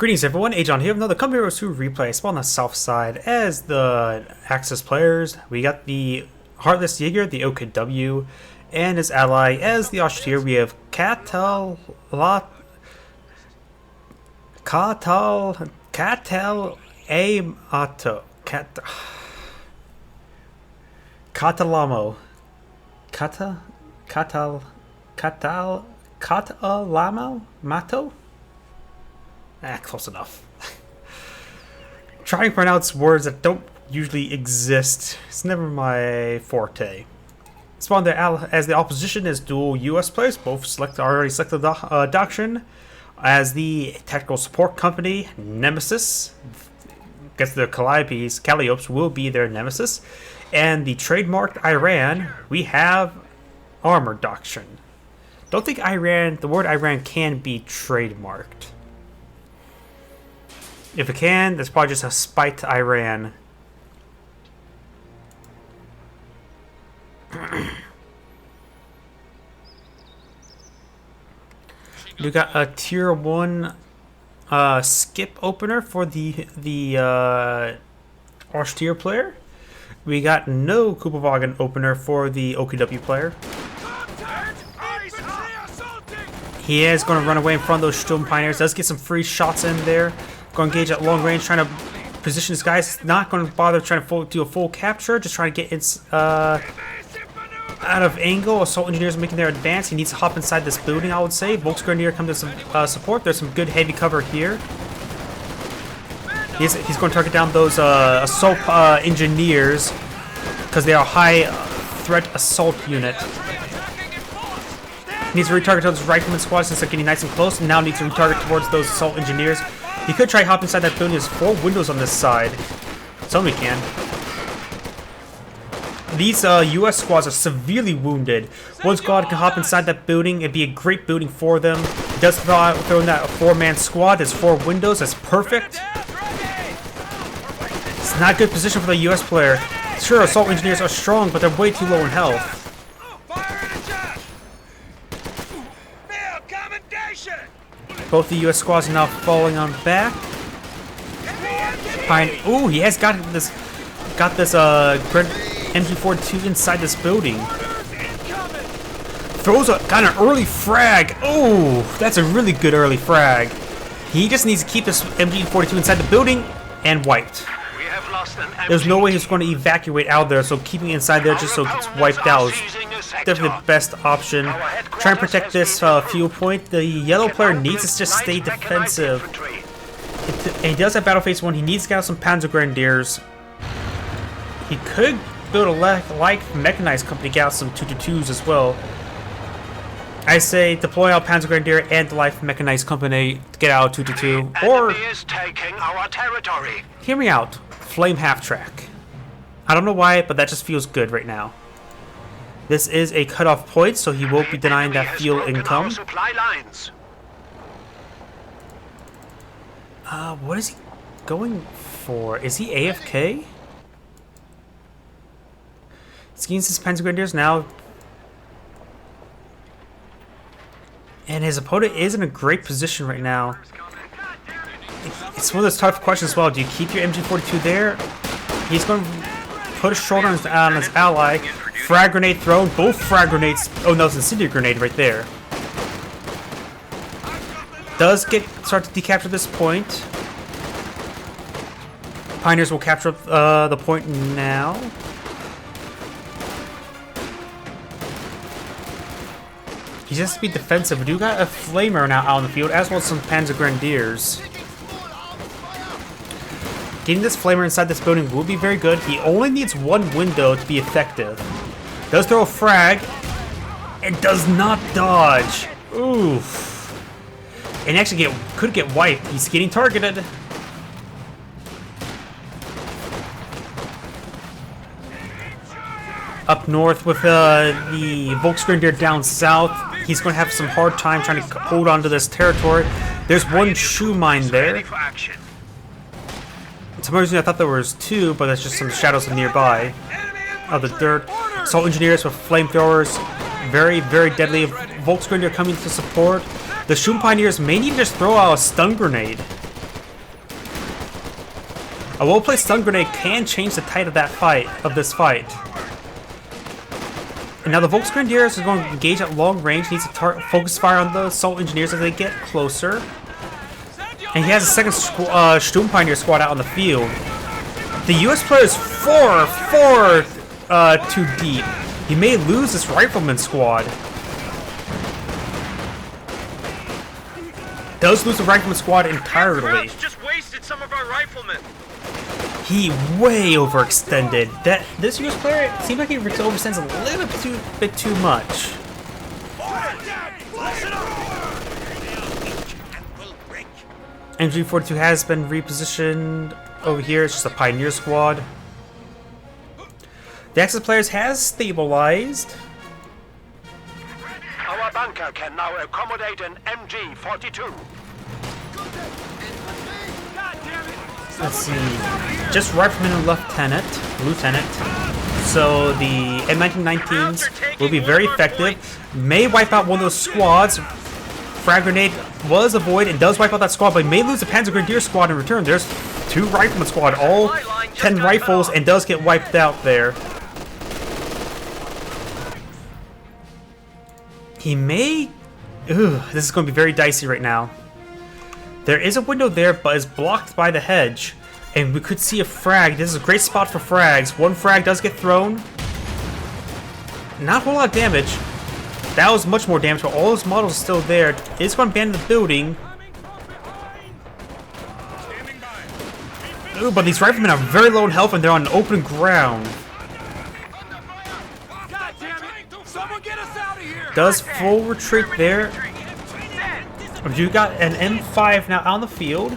Greetings everyone, Agion here with another Come Heroes 2 replay. Spawn on the south side as the Axis players. We got the Heartless Jager, the OKW, and his ally. As the Austere, we have Katalamato. Katalamato? Close enough. Trying to pronounce words that don't usually exist. It's never my forte. Spawn there as the opposition is dual US players, both already selected the doctrine. As the technical support company, Nemesis. Guess their Calliops will be their Nemesis. And the trademarked Iran, we have Armor Doctrine. Don't think the word Iran can be trademarked. If it can, that's probably just a spite to Iran. We got a tier 1 skip opener for the Austere player. We got no Kupowagen opener for the OKW player. He is going to run away in front of those Sturm Pioneers. Does get some free shots in there. Going to engage at long range, trying to position this guy. He's not going to bother trying to do a full capture. Just trying to get out of angle. Assault engineers making their advance. He needs to hop inside this building, I would say. Volksgrenadier come to some support. There's some good heavy cover here. He's going to target down those assault engineers because they are a high threat assault unit. He needs to retarget those rifleman squads since they're getting nice and close, and now needs to retarget towards those assault engineers. He could try hop inside that building. There's 4 windows on this side. Somebody can. These US squads are severely wounded. One squad can hop inside that building. It'd be a great building for them. He does throw in that 4-man squad. There's 4 windows. That's perfect. It's not a good position for the US player. Sure, assault engineers are strong, but they're way too low in health. Both the US squads are now falling on back. Ooh, he has got this MG42 inside this building. Got an early frag. Oh, that's a really good early frag. He just needs to keep this MG42 inside the building and wiped. There's no way he's going to evacuate out there, so keeping it inside there just so it gets wiped out is definitely the best option. Try and protect this fuel point. The yellow player needs to just stay defensive. And he does have battle phase 1. He needs to get out some Panzer Grenadiers. He could build a light mechanized company, get out some 222s as well. I say deploy out Panzer Grenadier and the light mechanized company to get out 222. Or hear me out. Flame half-track. I don't know why, but that just feels good right now. This is a cutoff point, so he won't be denying that fuel income. What is he going for? Is he AFK? He's getting his Panzer Grenadiers now. And his opponent is in a great position right now. It's one of those tough questions as well. Do you keep your MG42 there? He's going to put a shoulder on his ally. Frag grenade thrown. Both frag grenades. Oh no, it's an incendiary grenade right there. Does start to decapture this point. Pioneers will capture the point now. He just has to be defensive. We do got a flamer now out on the field, as well as some Panzer Grenadiers. Getting this flamer inside this building will be very good. He only needs 1 window to be effective. Does throw a frag, and does not dodge. Oof. And actually could get wiped. He's getting targeted. Up north with the Volksgrenadier down south, he's going to have some hard time trying to hold on to this territory. There's 1 shoe mine there. For some reason I thought there was 2, but that's just some shadows nearby. Of the dirt. Assault engineers with flamethrowers. Very, very deadly. Volksgrenadier coming to support. The Sturm Pioneers may need to just throw out a stun grenade. A well-placed stun grenade can change the tide of this fight. And now the Volksgrenadiers is going to engage at long range, needs to focus fire on the Assault Engineers as they get closer. And he has a second Sturm Pioneer squad out on the field. The US player is far too deep. He may lose this Rifleman squad. Does lose the Rifleman squad entirely. Just wasted some of our riflemen. He way overextended. This US player seems like he overextends a little bit too much. MG42 has been repositioned over here. It's just a Pioneer squad. The Axis players has stabilized. Our bunker can now accommodate an MG42. Let's see. Just Rifleman and Lieutenant. So the M1919s will be very effective. May wipe out one of those squads. Frag grenade was avoided and does wipe out that squad, but may lose the Panzer Grenadier squad in return. There's 2 Rifleman squad, all 10 rifles, and does get wiped out there. He may... Ugh, this is going to be very dicey right now. There is a window there, but it's blocked by the hedge. And we could see a frag. This is a great spot for frags. One frag does get thrown. Not a whole lot of damage. That was much more damage, but all those models are still there. It's going to abandon the building. Ooh, but these riflemen are very low in health and they're on open ground. Does full retreat there. You got an M5 now on the field.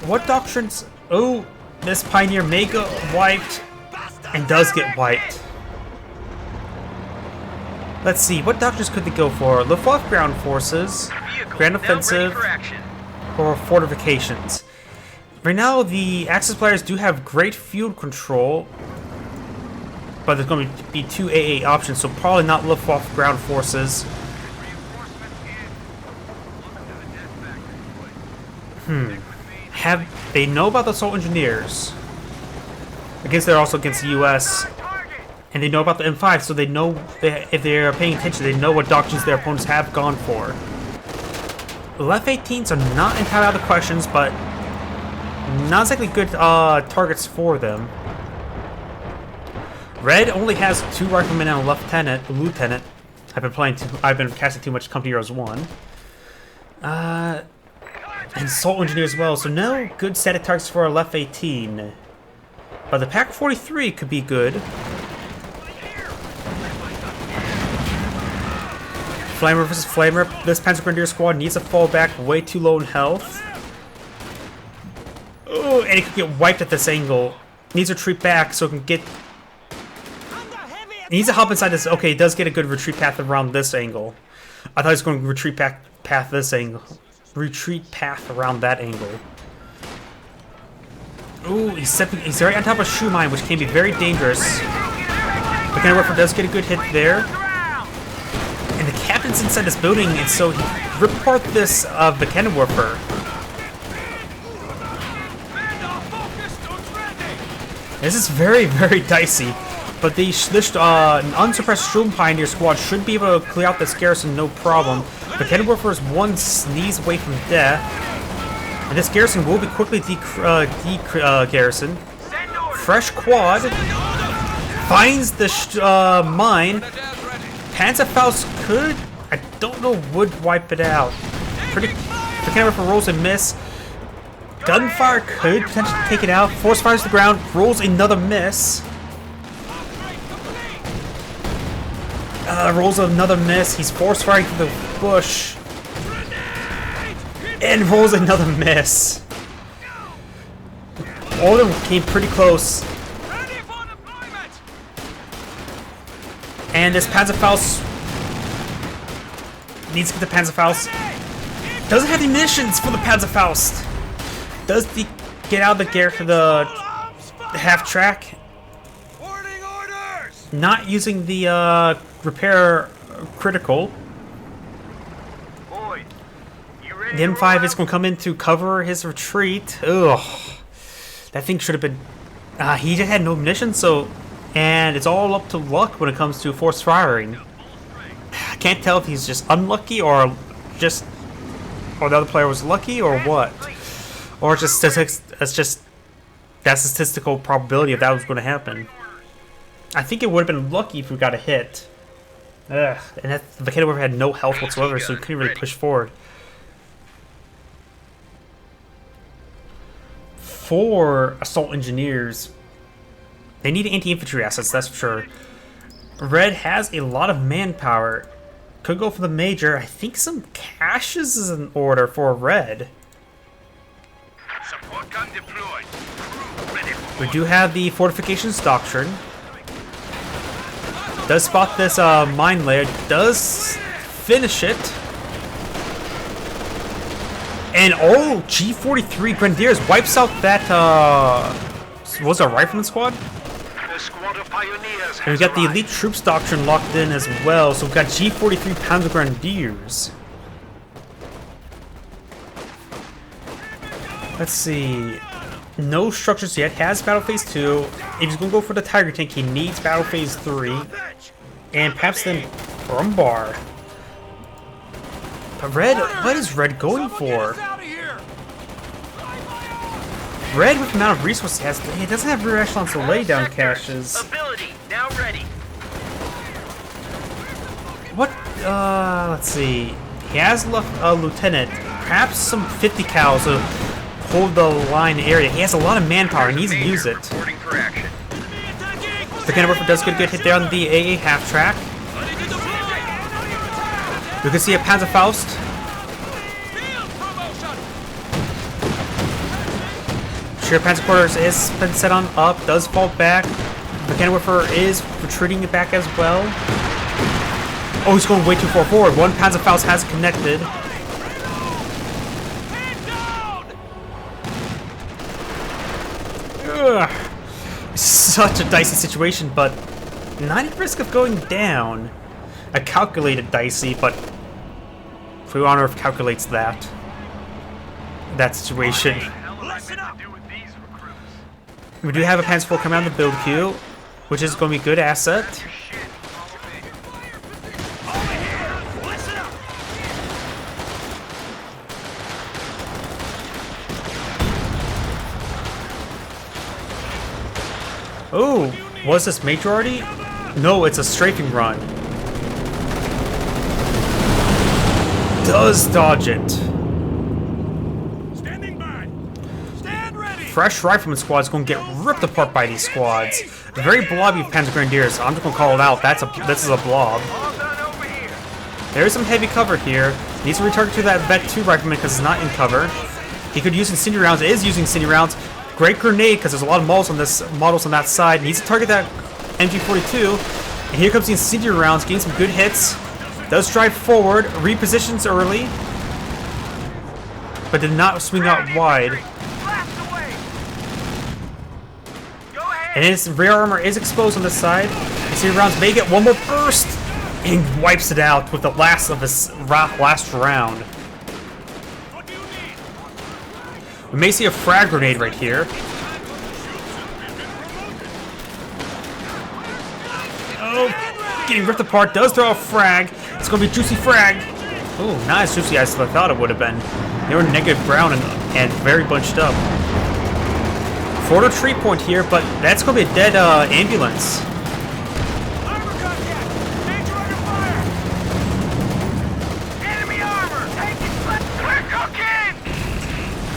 What doctrines? Oh, this Pioneer may get wiped and does get wiped. Let's see, what doctrines could they go for? Luftwaffe ground forces, grand offensive, or fortifications. Right now, the Axis players do have great field control, but there's going to be 2 AA options, so probably not Luftwaffe ground forces. They know about the Assault Engineers. They're also against the US. And they know about the M5, so they know if they're paying attention, they know what doctrines their opponents have gone for. The F-18s are not entirely out of the questions, but not exactly good targets for them. Red only has 2 riflemen and a lieutenant. I've been casting too much Company Heroes 1. And Assault Engineer as well, so no good static targets for a F-18. But the Pak-43 could be good. Flamer versus Flamer. This Panzer Grenadier squad needs to fall back way too low in health. Oh, and it could get wiped at this angle. Needs to retreat back so it can get... It needs to hop inside this... Okay, it does get a good retreat path around this angle. I thought he was going to retreat path this angle. Retreat path around that angle. Ooh, he's right on top of Schumann, which can be very dangerous. The Cannon does get a good hit there. And the captain's inside this building, and so he ripped apart this the Cannon Warfer. This is very, very dicey. But this unsuppressed Sturm Pioneer squad should be able to clear out this garrison no problem. The Cannon Warfer is one sneeze away from death. And this garrison will be quickly garrisoned. Fresh quad finds the mine. Panzerfaust could, I don't know, would wipe it out. The Cannon Warfer rolls a miss. Gunfire could potentially take it out. Force fires to the ground, rolls another miss. Rolls another miss. He's force firing through the bush. And rolls another miss. All of them came pretty close. And this Panzerfaust needs to get the Panzerfaust. Doesn't have the munitions for the Panzerfaust. Does get out of the half track. Not using the repair critical. Boys, you The M5 is going to come in to cover his retreat. Ugh. That thing should have been... he just had no munition, so... And it's all up to luck when it comes to forced firing. I can't tell if he's just unlucky or just... Or the other player was lucky or what. Or just that statistical probability of that was going to happen. I think it would have been lucky if we got a hit. Ugh. And the Katalamato had no health whatsoever, so he couldn't really push forward. 4 assault engineers. They need anti-infantry assets, that's for sure. Red has a lot of manpower. Could go for the major. I think some caches is in order for red. Support gun deployed. We do have the fortifications doctrine. Does spot this mine layer. Does finish it. And oh, G43 Grenadiers wipes out that was a rifleman squad? The squad of pioneers And we got the elite troops doctrine locked in as well, so we've got G43 Panzer Grenadiers. Let's see. No structures yet. Has Battle Phase 2. If he's going to go for the Tiger tank, he needs Battle Phase 3. And perhaps then Brumbar. But Red, what is Red going for? Red, with the amount of resources he has, he doesn't have rear echelons to lay down caches. Ability now ready. What? Let's see. He has a lieutenant. Perhaps some 50 cows to hold the line area. He has a lot of manpower. He needs to use it. The Katalamato does get a good hit there on the AA half track. We can see a Panzerfaust. Sure, Panzer Quarters is been set on up, does fall back. The Katalamato is retreating it back as well. Oh, he's going way too far forward. One Panzerfaust has connected. Ugh. Such a dicey situation, but not at risk of going down. A calculated dicey, but if we honor if calculates that situation. We do have a Panzer IV coming out of the build queue, which is going to be a good asset. Oh, was this majority? No, it's a strafing run. Does dodge it. Standing by. Stand ready. Fresh rifleman squad is going to get ripped apart by these squads. Very blobby Panzer Grenadiers. I'm just going to call it out. This is a blob. All done over here. There is some heavy cover here. Needs to retarget to that Vet 2 rifleman because it's not in cover. He could use incendiary rounds. Is using incendiary rounds. Great grenade because there's a lot of models on that side. Needs to target that MG42. And here comes the incendiary rounds, getting some good hits. Does drive forward, repositions early, but did not swing out wide. And his rear armor is exposed on this side. Incendiary rounds may get one more burst, and wipes it out with the last of his last round. We may see a frag grenade right here. Oh, getting ripped apart. Does throw a frag. It's going to be a juicy frag. Oh, not as juicy as I thought it would have been. They were negative ground and very bunched up. For the tree point here, but that's going to be a dead ambulance.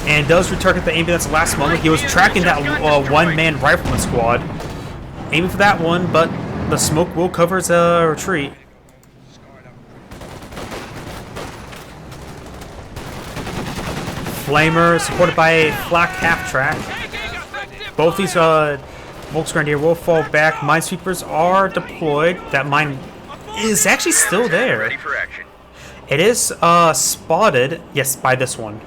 And does retarget the ambulance at the last moment. He was tracking that one-man rifleman squad. Aiming for that one, but the smoke will cover his retreat. Flamer, supported by a flak half-track. Both these Volksgrenadier will fall back. Minesweepers are deployed. That mine is actually still there. Ready for action. It is spotted, yes, by this one.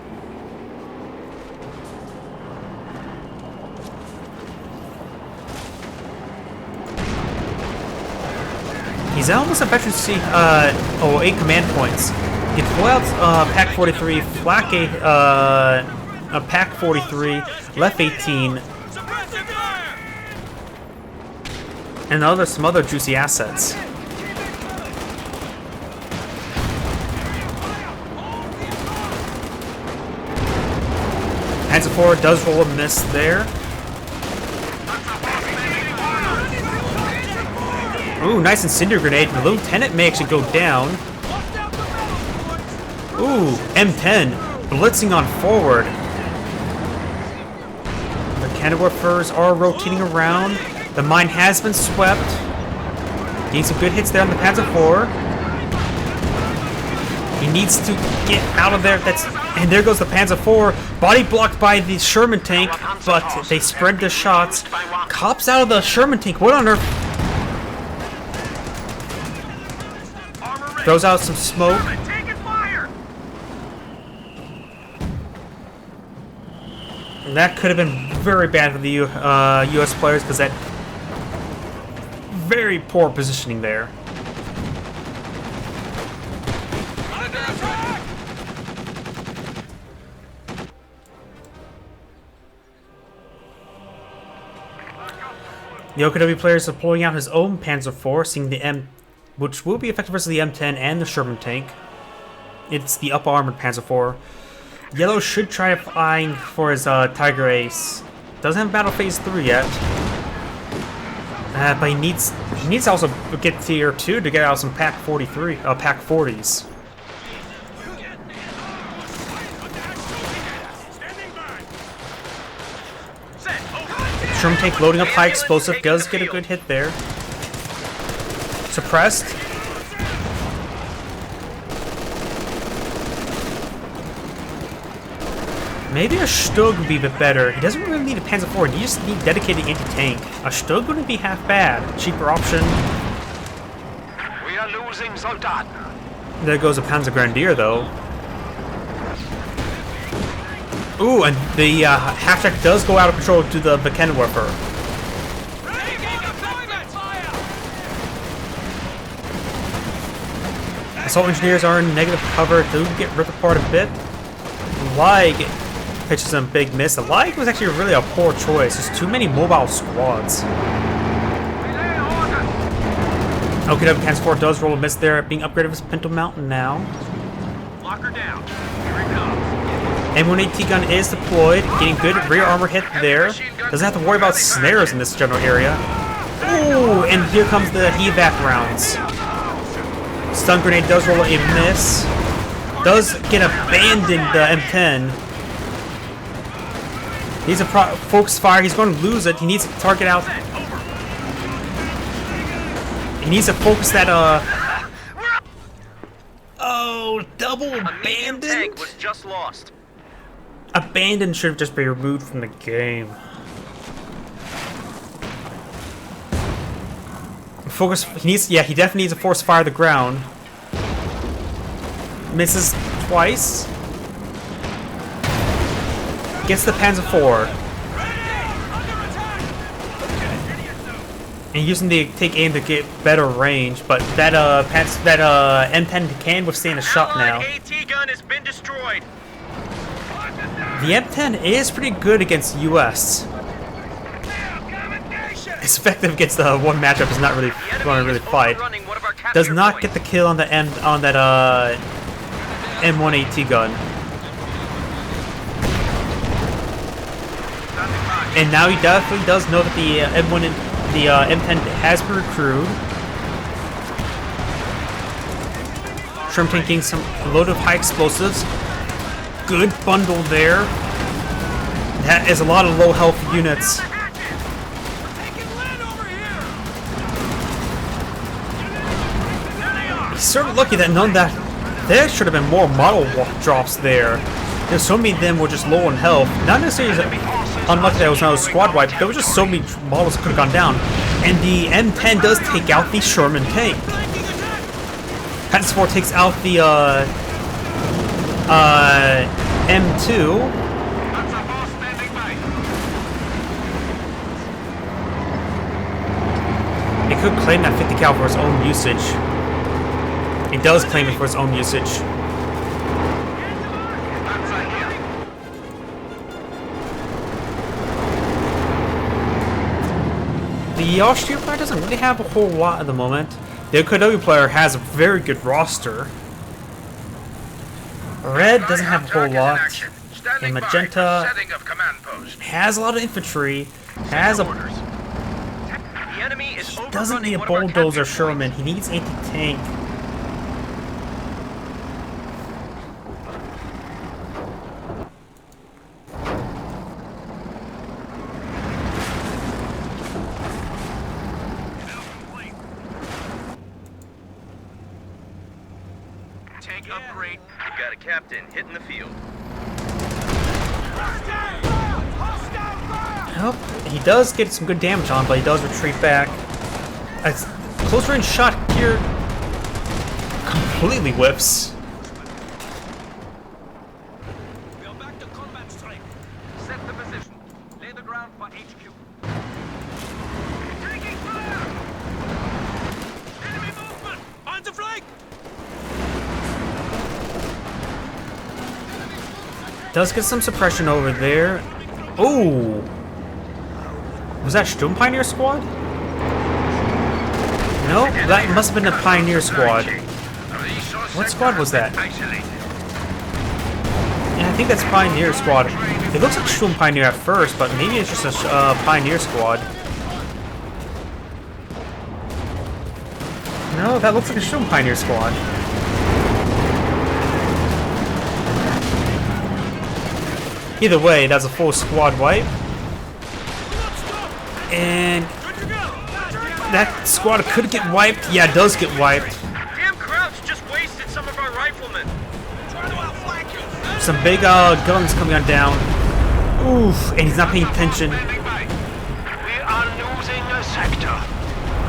He's almost at veteran C, 8 command points. You pull out Pack 43, Flak Pack 43, Left 18, and some other juicy assets. Panzer IV does roll a miss there. Ooh, nice incendiary grenade. The lieutenant may actually go down. Ooh, M10 blitzing on forward. The Canterbury are rotating around. The mine has been swept. Getting some good hits there on the Panzer IV. He needs to get out of there. And there goes the Panzer IV. Body blocked by the Sherman tank, but they spread the shots. Cops out of the Sherman tank. What on earth? Throws out some smoke. And that could have been very bad for the U.S. players because that very poor positioning there. The OKW players are pulling out his own Panzer IV, seeing the M, which will be effective versus the M10 and the Sherman tank. It's the up-armored Panzer IV. Yellow should try applying for his Tiger Ace. Doesn't have Battle Phase 3 yet. But he needs to also get Tier 2 to get out some Pack 43, Pack 40s. Sherman tank loading up high explosive, does get a good hit there. Suppressed. Maybe a Stug would be a bit better. He doesn't really need a Panzer IV, he just needs dedicated anti-tank. A Stug wouldn't be half bad. Cheaper option. We are losing Soldat. There goes a Panzer Grenadier though. Ooh, and the half-track does go out of control to the Beckenwerfer. Assault engineers are in negative cover, do get ripped apart a bit. Lig pitches some big miss. The Lig was actually really a poor choice. There's too many mobile squads. OKW Panzer IV does roll a miss there, being upgraded with Pinto Mountain now. Lock her down. Here it comes. M1AT gun is deployed, getting good rear armor hit there. Doesn't have to worry about snares in this general area. Ooh, and here comes the evac rounds. Stun grenade does roll a miss. Does get abandoned, the M10. Needs to focus fire. He's going to lose it. He needs to target out. He needs to focus that, Oh, double abandoned? Tank was just lost. Abandoned should have just been removed from the game. Focus. He definitely needs to force fire the ground. Misses twice. Gets the Panzer IV. And using the take aim to get better range, but that M10 can withstand a shot now. AT gun has been destroyed. The M10 is pretty good against US. It's effective against the one matchup is not really going to really fight. Does not get the kill on the that M1AT gun. And now he definitely does know that the M10 has been recruited. Sherm taking some load of high explosives. Good bundle there. That is a lot of low health units. He's sort of lucky that none of that. There should have been more model drops there. There's so many of them were just low on health. Not necessarily unlucky that it was not a squad wipe. There were just so many models that could have gone down. And the M10 does take out the Sherman tank. Panzer IV takes out the M2. It could claim that 50 cal for its own usage. It does claim it for its own usage. The Austria player doesn't really have a whole lot at the moment. The Kodowi player has a very good roster. Red doesn't have a whole lot. And Magenta has a lot of infantry. Has a... He doesn't need a bulldozer Sherman. He needs anti-tank. Upgrade. We've got a captain hitting the field. Nope. He does get some good damage on, but he does retreat back. A close range shot here completely whiffs. We are back to combat strike. Set the position. Lay the ground for HQ. Taking fire! Enemy movement! On the flank! Does get some suppression over there. Oh! Was that Sturm Pioneer Squad? No, that must have been the Pioneer Squad. What squad was that? Yeah, I think that's Pioneer Squad. It looks like Sturm Pioneer at first, but maybe it's just a Pioneer Squad. No, that looks like a Sturm Pioneer Squad. Either way, that's a full squad wipe. And that squad could get wiped. Yeah, it does get wiped. Damn Krauts just wasted some of our riflemen. Some big guns coming on down. Oof, and he's not paying attention. We are losing a sector.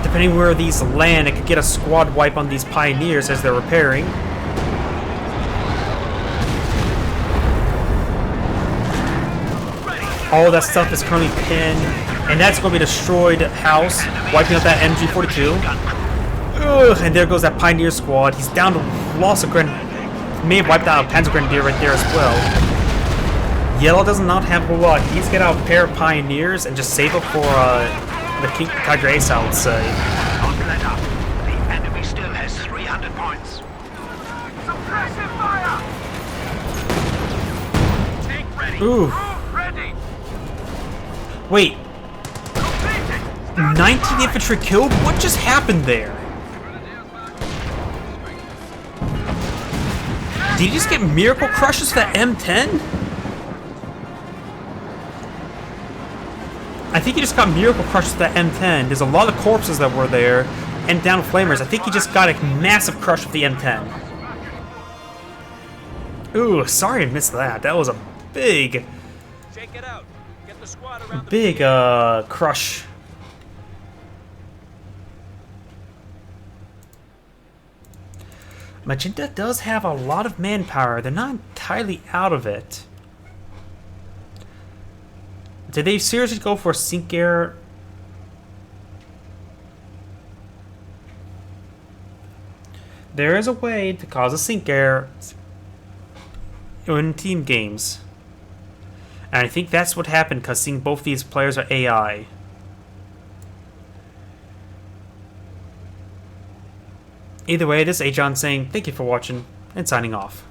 Depending where these land, it could get a squad wipe on these pioneers as they're repairing. All that stuff is currently pinned, and that's going to be a destroyed house, wiping out that MG42. Ugh, and there goes that Pioneer Squad. He's down to loss of Grenadier. May have wiped out a Panzer Grenadier right there as well. Yellow does not have a lot. He needs to get out a pair of Pioneers and just save up for the King Tiger Ace, I would say. Not let up. The enemy still has 300 points. Suppressive fire! Tank ready. Ooh. Ready. Wait. 19 infantry killed? What just happened there? Did he just get miracle crushes for that M10? I think he just got miracle crushes for that M10. There's a lot of corpses that were there and down flamers. I think he just got a massive crush with the M10. Ooh, sorry I missed that. That was a big... Shake it out. Get the squad around big crush. Magenta does have a lot of manpower. They're not entirely out of it. Did they seriously go for a sink air? There is a way to cause a sink air in team games. And I think that's what happened because seeing both these players are AI. Either way, this is Agion saying thank you for watching and signing off.